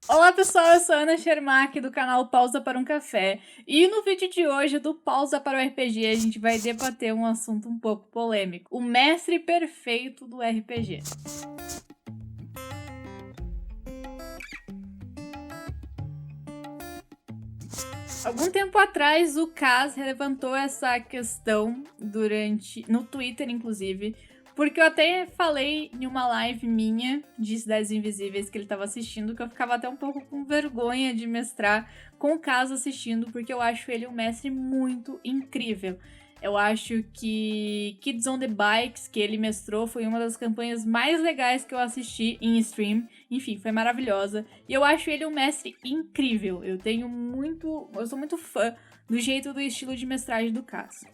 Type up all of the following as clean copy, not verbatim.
Olá pessoal, eu sou a Ana Shermack do canal Pausa para um Café e no vídeo de hoje do Pausa para o RPG a gente vai debater um assunto um pouco polêmico, o mestre perfeito do RPG. Algum tempo atrás o Kaz levantou essa questão no Twitter inclusive, porque eu até falei em uma live minha de Cidades Invisíveis que ele estava assistindo, que eu ficava até um pouco com vergonha de mestrar com o Kaz assistindo, porque eu acho ele um mestre muito incrível. Eu acho que Kids on the Bikes, que ele mestrou, foi uma das campanhas mais legais que eu assisti em stream. Enfim, foi maravilhosa. E eu acho ele um mestre incrível. Eu sou muito fã do jeito do estilo de mestragem do Kaz.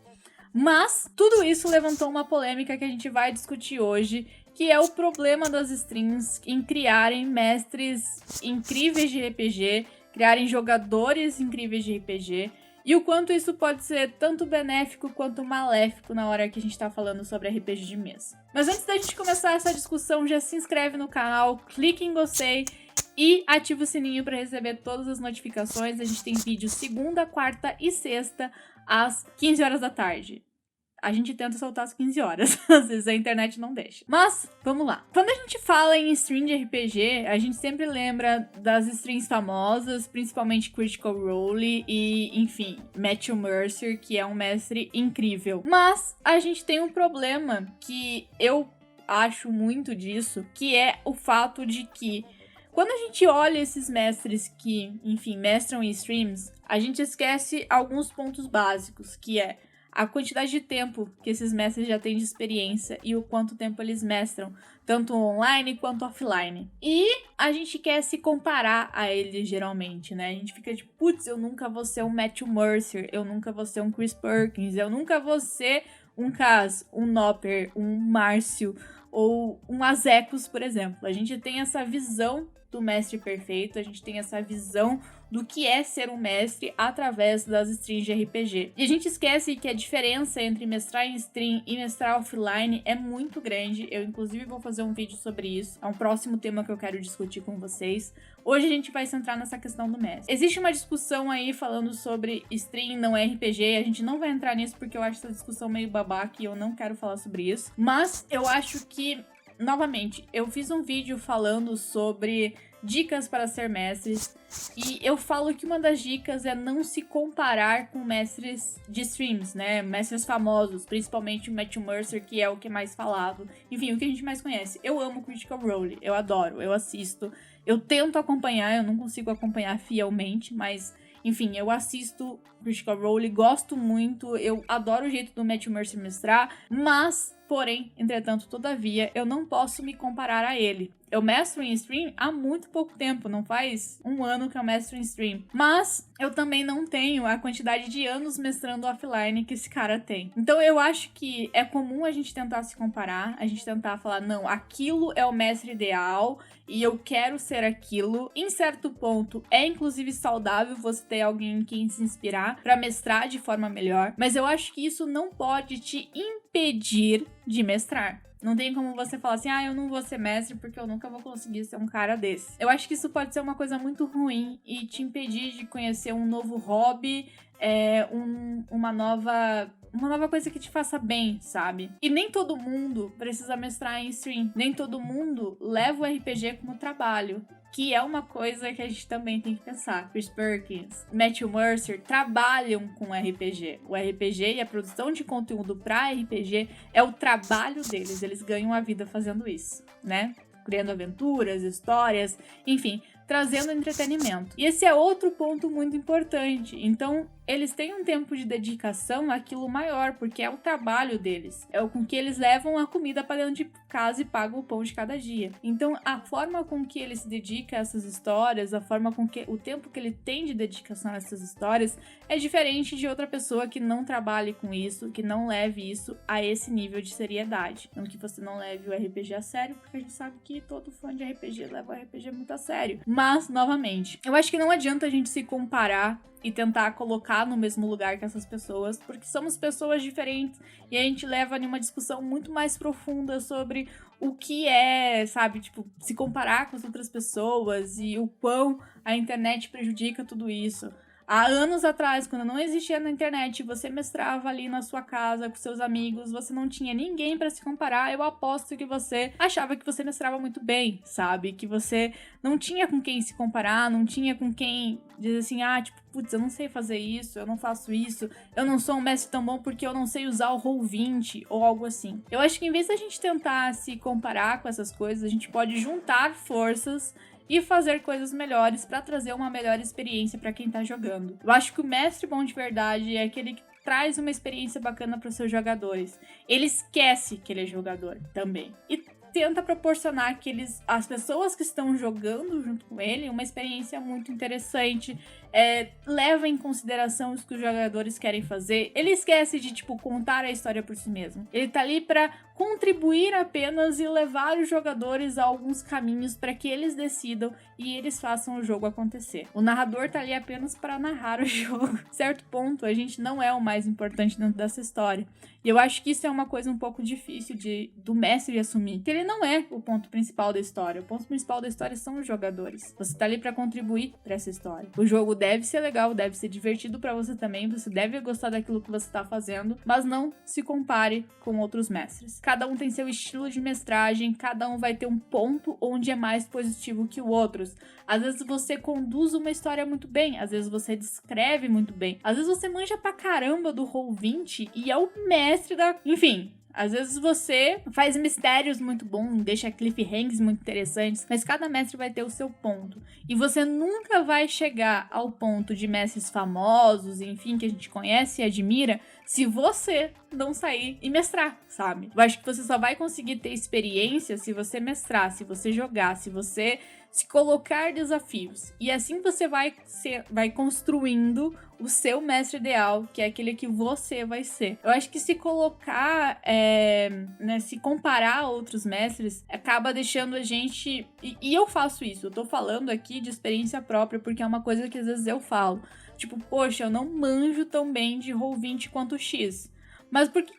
Mas tudo isso levantou uma polêmica que a gente vai discutir hoje, que é o problema das streams em criarem mestres incríveis de RPG, criarem jogadores incríveis de RPG, e o quanto isso pode ser tanto benéfico quanto maléfico na hora que a gente tá falando sobre RPG de mesa. Mas antes da gente começar essa discussão, já se inscreve no canal, clique em gostei e ativa o sininho para receber todas as notificações. A gente tem vídeo segunda, quarta e sexta às 15 horas da tarde. A gente tenta soltar às 15 horas, às vezes a internet não deixa. Mas, vamos lá. Quando a gente fala em stream de RPG, a gente sempre lembra das streams famosas, principalmente Critical Role e, enfim, Matthew Mercer, que é um mestre incrível. Mas a gente tem um problema que eu acho muito disso, que é o fato de que quando a gente olha esses mestres que, enfim, mestram em streams, a gente esquece alguns pontos básicos, que é a quantidade de tempo que esses mestres já têm de experiência e o quanto tempo eles mestram, tanto online quanto offline. E a gente quer se comparar a eles geralmente, né? A gente fica tipo, putz, eu nunca vou ser um Matthew Mercer, eu nunca vou ser um Chris Perkins, eu nunca vou ser um Kaz, um Nopper, um Márcio ou um Azekos, por exemplo. A gente tem essa visão do mestre perfeito, a gente tem essa visão do que é ser um mestre através das streams de RPG. E a gente esquece que a diferença entre mestrar em stream e mestrar offline é muito grande. Eu, inclusive, vou fazer um vídeo sobre isso. É um próximo tema que eu quero discutir com vocês. Hoje a gente vai centrar nessa questão do mestre. Existe uma discussão aí falando sobre stream não é RPG. A gente não vai entrar nisso porque eu acho essa discussão meio babaca e eu não quero falar sobre isso. Mas eu acho que, novamente, eu fiz um vídeo falando sobre dicas para ser mestres, e eu falo que uma das dicas é não se comparar com mestres de streams, né? Mestres famosos, principalmente o Matthew Mercer, que é o que é mais falado. Enfim, o que a gente mais conhece. Eu amo Critical Role, eu adoro, eu assisto. Eu tento acompanhar, eu não consigo acompanhar fielmente, mas enfim, eu assisto Critical Role, gosto muito, eu adoro o jeito do Matthew Mercer mestrar, mas, porém, entretanto, todavia, eu não posso me comparar a ele. Eu mestro em stream há muito pouco tempo, não faz um ano que eu mestro em stream. Mas eu também não tenho a quantidade de anos mestrando offline que esse cara tem. Então eu acho que é comum a gente tentar se comparar, a gente tentar falar, não, aquilo é o mestre ideal e eu quero ser aquilo. Em certo ponto, é inclusive saudável você ter alguém em quem se inspirar para mestrar de forma melhor, mas eu acho que isso não pode te impedir de mestrar. Não tem como você falar assim, eu não vou ser mestre porque eu nunca vou conseguir ser um cara desse. Eu acho que isso pode ser uma coisa muito ruim e te impedir de conhecer um novo hobby, uma nova coisa que te faça bem, sabe? E nem todo mundo precisa mestrar em stream. Nem todo mundo leva o RPG como trabalho, que é uma coisa que a gente também tem que pensar. Chris Perkins, Matthew Mercer trabalham com RPG. O RPG e a produção de conteúdo para RPG é o trabalho deles. Eles ganham a vida fazendo isso, né? Criando aventuras, histórias, enfim, trazendo entretenimento. E esse é outro ponto muito importante. Então, eles têm um tempo de dedicação àquilo maior, porque é o trabalho deles. É o com que eles levam a comida para dentro de casa e pagam o pão de cada dia. Então, a forma com que ele se dedica a essas histórias, a forma com que o tempo que ele tem de dedicação a essas histórias é diferente de outra pessoa que não trabalhe com isso, que não leve isso a esse nível de seriedade. Não que você não leve o RPG a sério, porque a gente sabe que todo fã de RPG leva o RPG muito a sério. Mas, novamente, eu acho que não adianta a gente se comparar e tentar colocar no mesmo lugar que essas pessoas, porque somos pessoas diferentes e a gente leva em uma discussão muito mais profunda sobre o que é, sabe, tipo, se comparar com as outras pessoas e o quão a internet prejudica tudo isso. Há anos atrás, quando não existia na internet, você mestrava ali na sua casa com seus amigos, você não tinha ninguém pra se comparar, eu aposto que você achava que você mestrava muito bem, sabe? Que você não tinha com quem se comparar, não tinha com quem dizer assim, tipo, putz, eu não sei fazer isso, eu não faço isso, eu não sou um mestre tão bom porque eu não sei usar o Roll20 ou algo assim. Eu acho que em vez da gente tentar se comparar com essas coisas, a gente pode juntar forças e fazer coisas melhores pra trazer uma melhor experiência pra quem tá jogando. Eu acho que o mestre bom de verdade é aquele que traz uma experiência bacana pros seus jogadores. Ele esquece que ele é jogador também. E tenta proporcionar que as pessoas que estão jogando junto com ele uma experiência muito interessante, leva em consideração o que os jogadores querem fazer. Ele esquece de, tipo, contar a história por si mesmo. Ele tá ali pra contribuir apenas e levar os jogadores a alguns caminhos para que eles decidam e eles façam o jogo acontecer. O narrador tá ali apenas para narrar o jogo. Certo ponto, a gente não é o mais importante dentro dessa história. E eu acho que isso é uma coisa um pouco difícil do mestre assumir, que ele não é o ponto principal da história. O ponto principal da história são os jogadores. Você tá ali para contribuir para essa história. O jogo deve ser legal, deve ser divertido para você também, você deve gostar daquilo que você tá fazendo, mas não se compare com outros mestres. Cada um tem seu estilo de mestragem, cada um vai ter um ponto onde é mais positivo que o outro. Às vezes você conduz uma história muito bem, às vezes você descreve muito bem, às vezes você manja pra caramba do Roll20 e é o mestre da... Enfim... Às vezes você faz mistérios muito bons, deixa cliffhangers muito interessantes, mas cada mestre vai ter o seu ponto. E você nunca vai chegar ao ponto de mestres famosos, enfim, que a gente conhece e admira, se você não sair e mestrar, sabe? Eu acho que você só vai conseguir ter experiência se você mestrar, se você jogar, se você se colocar desafios. E assim você vai construindo o seu mestre ideal, que é aquele que você vai ser. Eu acho que se colocar, se comparar a outros mestres, acaba deixando a gente... E eu faço isso, eu tô falando aqui de experiência própria, porque é uma coisa que às vezes eu falo. Tipo, poxa, eu não manjo tão bem de Roll20 quanto o X. Mas por que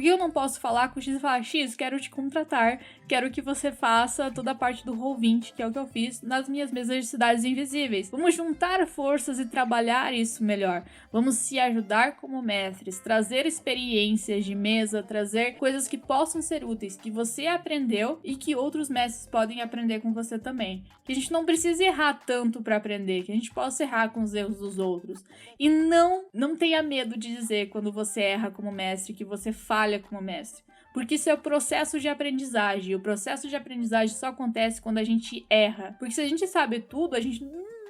eu não posso falar com o X e falar, X, quero te contratar, quero que você faça toda a parte do Roll20, que é o que eu fiz nas minhas mesas de Cidades Invisíveis. Vamos juntar forças e trabalhar isso melhor. Vamos se ajudar como mestres, trazer experiências de mesa, trazer coisas que possam ser úteis, que você aprendeu e que outros mestres podem aprender com você também. Que a gente não precise errar tanto para aprender, que a gente possa errar com os erros dos outros. E não tenha medo de dizer quando você erra como mestre, que você falha como mestre. Porque isso é o processo de aprendizagem. O processo de aprendizagem só acontece quando a gente erra. Porque se a gente sabe tudo, a gente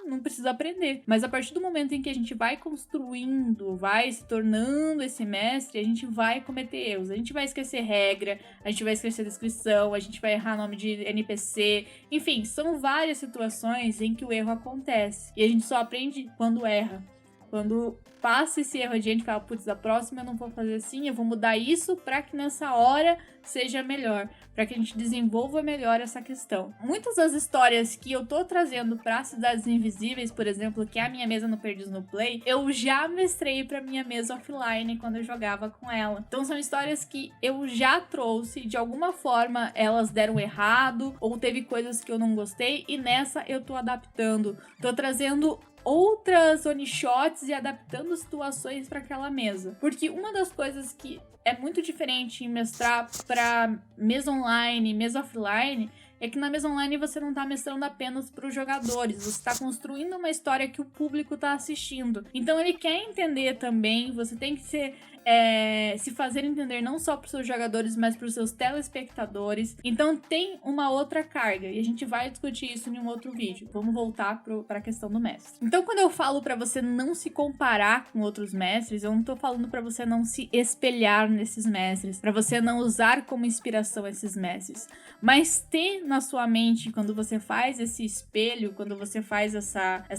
não precisa aprender. Mas a partir do momento em que a gente vai construindo, vai se tornando esse mestre, a gente vai cometer erros. A gente vai esquecer regra, a gente vai esquecer descrição, a gente vai errar nome de NPC. Enfim, são várias situações em que o erro acontece. E a gente só aprende quando erra. Quando passa esse erro adiante e fala, putz, da próxima eu não vou fazer assim, eu vou mudar isso para que nessa hora seja melhor, para que a gente desenvolva melhor essa questão. Muitas das histórias que eu tô trazendo para Cidades Invisíveis, por exemplo, que é a minha mesa no Perdidos no Play, eu já mestrei para minha mesa offline quando eu jogava com ela. Então são histórias que eu já trouxe, de alguma forma elas deram errado, ou teve coisas que eu não gostei, e nessa eu tô adaptando, tô trazendo outras one-shots e adaptando situações para aquela mesa. Porque uma das coisas que é muito diferente em mestrar para mesa online, mesa offline, é que na mesa online você não tá mestrando apenas para os jogadores, você tá construindo uma história que o público tá assistindo. Então ele quer entender também, você tem que se fazer entender não só para os seus jogadores, mas para os seus telespectadores. Então tem uma outra carga e a gente vai discutir isso em um outro vídeo. Vamos voltar para a questão do mestre. Então quando eu falo para você não se comparar com outros mestres, eu não tô falando para você não se espelhar nesses mestres, para você não usar como inspiração esses mestres, mas ter na sua mente, quando você faz esse espelho, quando você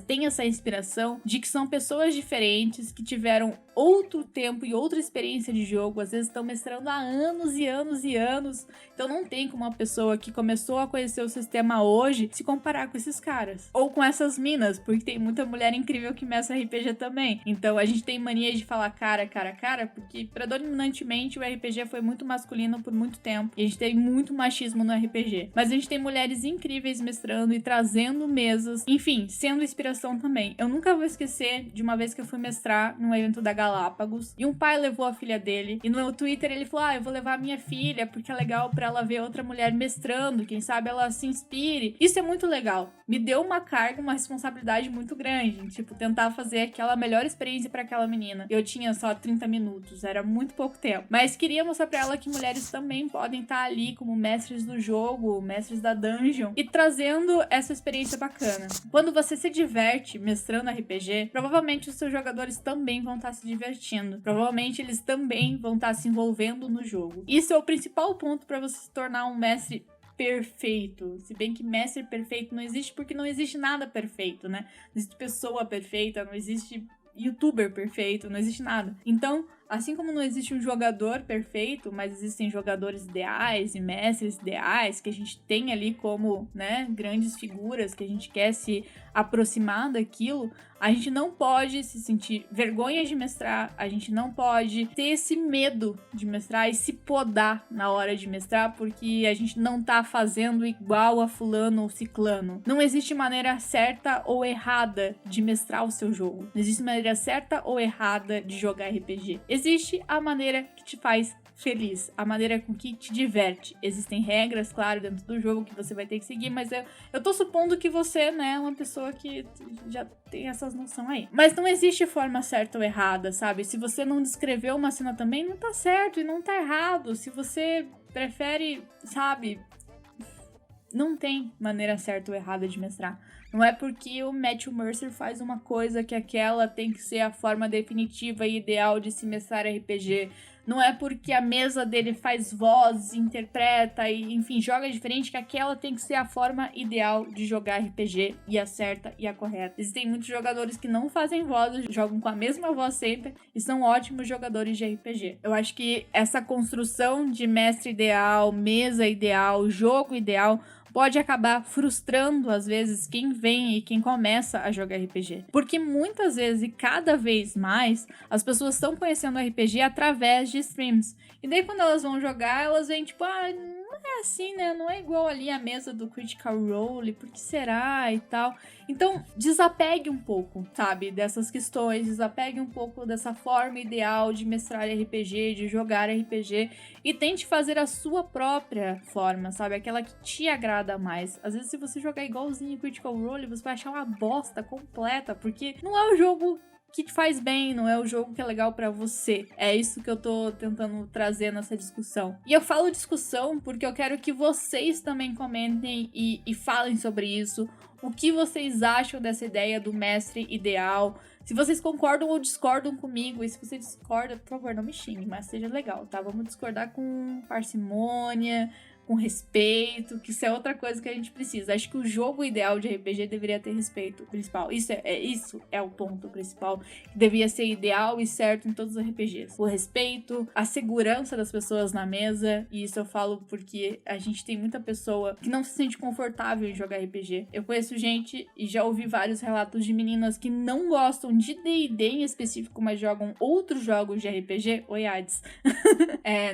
tem essa inspiração de que são pessoas diferentes, que tiveram outro tempo e outro outra experiência de jogo, às vezes estão mestrando há anos e anos e anos. Então não tem como uma pessoa que começou a conhecer o sistema hoje se comparar com esses caras. Ou com essas minas, porque tem muita mulher incrível que mestra RPG também. Então a gente tem mania de falar cara, porque predominantemente o RPG foi muito masculino por muito tempo. E a gente tem muito machismo no RPG. Mas a gente tem mulheres incríveis mestrando e trazendo mesas. Enfim, sendo inspiração também. Eu nunca vou esquecer de uma vez que eu fui mestrar num evento da Galápagos. E um pai levou a filha dele. E no meu Twitter ele falou, eu vou levar a minha filha porque é legal pra ela ver outra mulher mestrando. Quem sabe ela se inspire. Isso é muito legal. Me deu uma carga, uma responsabilidade muito grande. Tipo, tentar fazer aquela melhor experiência pra aquela menina. Eu tinha só 30 minutos. Era muito pouco tempo. Mas queria mostrar pra ela que mulheres também podem estar ali como mestres do jogo, mestres da dungeon. E trazendo essa experiência bacana. Quando você se diverte mestrando RPG, provavelmente os seus jogadores também vão estar se divertindo. Provavelmente eles também vão estar se envolvendo no jogo. Isso é o principal ponto para você se tornar um mestre perfeito. Se bem que mestre perfeito não existe porque não existe nada perfeito, né? Não existe pessoa perfeita, não existe youtuber perfeito, não existe nada. Então, assim como não existe um jogador perfeito, mas existem jogadores ideais e mestres ideais que a gente tem ali como, né, grandes figuras que a gente quer se aproximar daquilo, a gente não pode se sentir vergonha de mestrar, a gente não pode ter esse medo de mestrar e se podar na hora de mestrar porque a gente não tá fazendo igual a fulano ou ciclano. Não existe maneira certa ou errada de mestrar o seu jogo. Não existe maneira certa ou errada de jogar RPG. Existe a maneira que te faz feliz, a maneira com que te diverte. Existem regras, claro, dentro do jogo que você vai ter que seguir, mas eu tô supondo que você, né, é uma pessoa que já tem essas noções aí. Mas não existe forma certa ou errada, sabe? Se você não descreveu uma cena também, não tá certo e não tá errado. Se você prefere, sabe, não tem maneira certa ou errada de mestrar. Não é porque o Matthew Mercer faz uma coisa que aquela tem que ser a forma definitiva e ideal de se mestrar RPG. Não é porque a mesa dele faz voz, interpreta e, enfim, joga diferente que aquela tem que ser a forma ideal de jogar RPG e a certa e a correta. Existem muitos jogadores que não fazem voz, jogam com a mesma voz sempre e são ótimos jogadores de RPG. Eu acho que essa construção de mestre ideal, mesa ideal, jogo ideal pode acabar frustrando, às vezes, quem vem e quem começa a jogar RPG. Porque muitas vezes, e cada vez mais, as pessoas estão conhecendo RPG através de streams. E daí, quando elas vão jogar, elas veem, tipo, não é assim, né? Não é igual ali a mesa do Critical Role, por que será? E tal. Então, desapegue um pouco, sabe? Dessas questões, desapegue um pouco dessa forma ideal de mestrar RPG, de jogar RPG, e tente fazer a sua própria forma, sabe? Aquela que te agrada mais. Às vezes, se você jogar igualzinho Critical Role, você vai achar uma bosta completa, porque não é o jogo que te faz bem, não é o jogo que é legal pra você. É isso que eu tô tentando trazer nessa discussão. E eu falo discussão porque eu quero que vocês também comentem e falem sobre isso. O que vocês acham dessa ideia do mestre ideal? Se vocês concordam ou discordam comigo, e se você discorda, por favor, não me xingue, mas seja legal, tá? Vamos discordar com parcimônia, com respeito, que isso é outra coisa que a gente precisa. Acho que o jogo ideal de RPG deveria ter respeito principal. Isso é o ponto principal, que devia ser ideal e certo em todos os RPGs. O respeito, a segurança das pessoas na mesa, e isso eu falo porque a gente tem muita pessoa que não se sente confortável em jogar RPG. Eu conheço gente e já ouvi vários relatos de meninas que não gostam de D&D em específico, mas jogam outros jogos de RPG. Oi, Hades.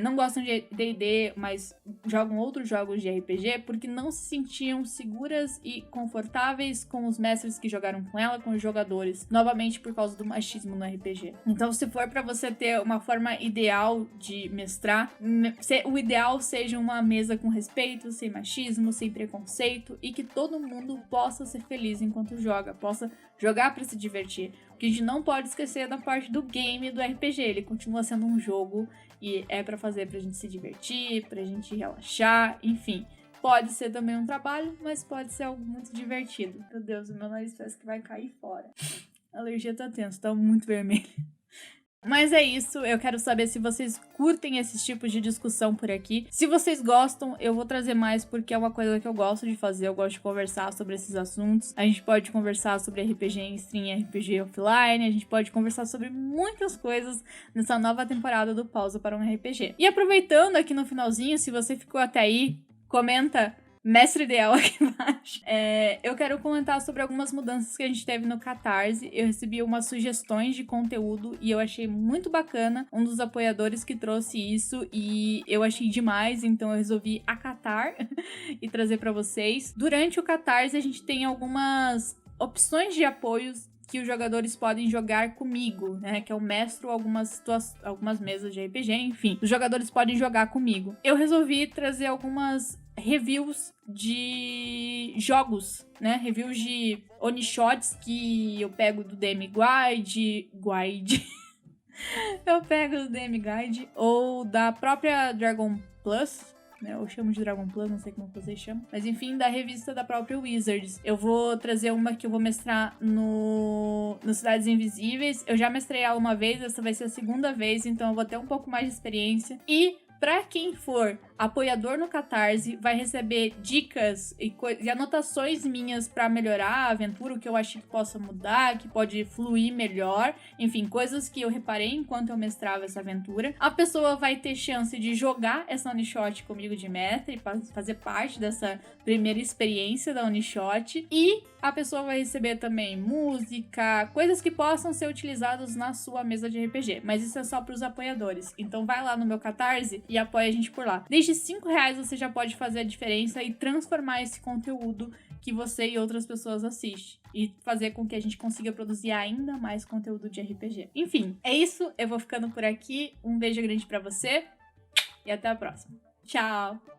Não gostam de D&D, mas jogam outros jogos de RPG porque não se sentiam seguras e confortáveis com os mestres que jogaram com ela, com os jogadores, novamente por causa do machismo no RPG. Então, se for pra você ter uma forma ideal de mestrar, o ideal seja uma mesa com respeito, sem machismo, sem preconceito e que todo mundo possa ser feliz enquanto joga, possa jogar pra se divertir. O que a gente não pode esquecer é da parte do game do RPG, ele continua sendo um jogo e é pra fazer pra gente se divertir, pra gente relaxar, enfim. Pode ser também um trabalho, mas pode ser algo muito divertido. Meu Deus, o meu nariz parece que vai cair fora. A alergia tá tenso, tá muito vermelho. Mas é isso, eu quero saber se vocês curtem esses tipos de discussão por aqui. Se vocês gostam, eu vou trazer mais porque é uma coisa que eu gosto de fazer, eu gosto de conversar sobre esses assuntos. A gente pode conversar sobre RPG em stream, RPG offline, a gente pode conversar sobre muitas coisas nessa nova temporada do Pausa para um RPG. E aproveitando aqui no finalzinho, se você ficou até aí, comenta Mestre Ideal aqui embaixo. Eu quero comentar sobre algumas mudanças que a gente teve no Catarse. Eu recebi umas sugestões de conteúdo e eu achei muito bacana. Um dos apoiadores que trouxe isso e eu achei demais, então eu resolvi acatar e trazer pra vocês. Durante o Catarse a gente tem algumas opções de apoios que os jogadores podem jogar comigo, né? Que eu mestro algumas mesas de RPG, enfim. Os jogadores podem jogar comigo. Eu resolvi trazer algumas reviews de jogos, né? Reviews de Onishots que eu pego do DM Guide. Eu pego do DM Guide ou da própria Dragon Plus, né? Eu chamo de Dragon Plus, não sei como vocês chamam. Mas enfim, da revista da própria Wizards. Eu vou trazer uma que eu vou mestrar no Cidades Invisíveis. Eu já mestrei ela uma vez, essa vai ser a segunda vez, então eu vou ter um pouco mais de experiência. E pra quem for apoiador no Catarse, vai receber dicas e anotações minhas pra melhorar a aventura, o que eu acho que possa mudar, que pode fluir melhor. Enfim, coisas que eu reparei enquanto eu mestrava essa aventura. A pessoa vai ter chance de jogar essa Onishot comigo de mestre, fazer parte dessa primeira experiência da Onishot. E a pessoa vai receber também música, coisas que possam ser utilizadas na sua mesa de RPG. Mas isso é só pros apoiadores. Então vai lá no meu Catarse e apoia a gente por lá. Desde R$5 você já pode fazer a diferença e transformar esse conteúdo que você e outras pessoas assistem. E fazer com que a gente consiga produzir ainda mais conteúdo de RPG. Enfim, é isso. Eu vou ficando por aqui. Um beijo grande pra você. E até a próxima. Tchau!